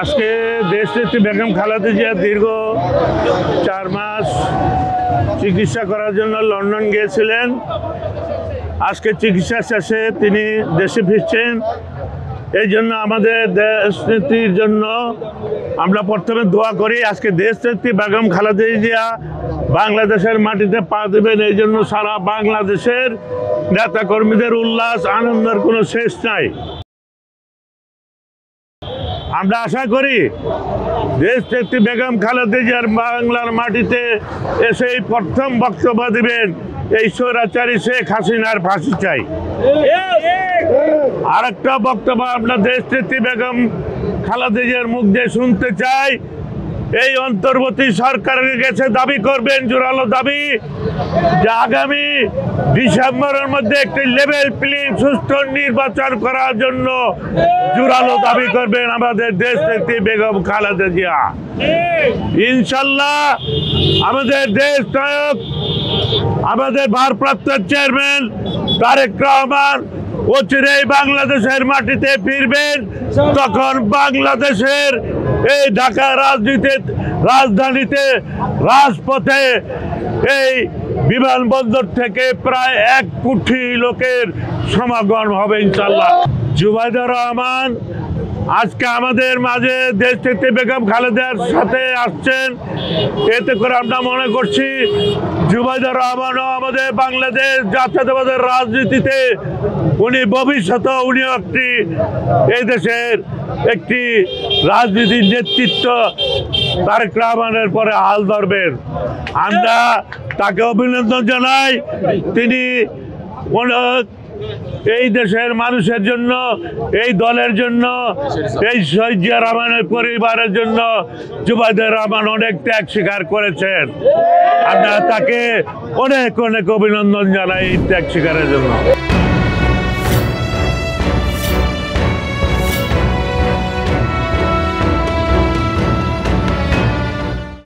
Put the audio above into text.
আজকে দেশনেত্রী বেগম খালেদা জিয়া দীর্ঘ 4 মাস চিকিৎসা করার জন্য লন্ডন গিয়েছিলেন। আজকে চিকিৎসা শেষে তিনি দেশে ফিরছেন। এই জন্য আমাদের দেশনেত্রীর জন্য আমরা প্রথমে দোয়া করি। আজকে দেশনেত্রী বেগম খালেদা জিয়া বাংলাদেশের মাটিতে পা দেবেন, এই জন্য সারা বাংলাদেশের নেতাকর্মীদের উল্লাস আনন্দের কোনো শেষ নাই। আমরা আশা করি দেশনেত্রী বেগম খালেদা জিয়ার বাংলার মাটিতে এসে প্রথম বক্তব্য দিবেন, এই স্বৈরাচারী শেখ হাসিনার ফাঁসি চাই। আরেকটা বক্তব্য আমরা দেশনেত্রী বেগম খালেদা জিয়ার মুখ দিয়ে শুনতে চাই। এই অন্তর্বর্তী সরকারের কাছে দাবি করবেন, জোরালো দাবি, যে আগামী ডিসেম্বরের মধ্যে একটি লেভেল প্লেইং সুষ্ঠু নির্বাচন করার জন্য জোরালো দাবি করবেন আমাদের দেশনেত্রী বেগম খালেদা জিয়া। ইনশাল্লাহ আমাদের দেশ নায়ক, আমাদের ভারপ্রাপ্ত চেয়ারম্যান তারেক রহমান অচিরেই বাংলাদেশের মাটিতে ফিরবেন। তখন বাংলাদেশের এই ঢাকা রাজধানীতে রাজপথে এই বিমানবন্দর থেকে প্রায় 1 কোটি লোকের সমাগম হবে ইনশাল্লাহ। জুবাইদুর রহমান আজকে আমাদের মাঝে দেশনেত্রী বেগম খালেদার সাথে আসছেন। এতে করে আমরা মনে করছি জুবাইদুর রহমানও আমাদের বাংলাদেশ জাতীয়তাবাদের রাজনীতিতে উনি ভবিষ্যতে উনিও এই দেশের একটি রাজনীতির নেতৃত্ব তারেক রহমানের পরে হাল ধরবেন। আমরা তাকে অভিনন্দন জানাই। তিনি এই দেশের মানুষের জন্য, এই দলের জন্য, এই শহীদ জিয়া রহমানের পরিবারের জন্য জুবাইদুর রহমান অনেক ত্যাগ স্বীকার করেছেন। আমরা তাকে অনেক অভিনন্দন জানাই এই ত্যাগ স্বীকারের জন্য।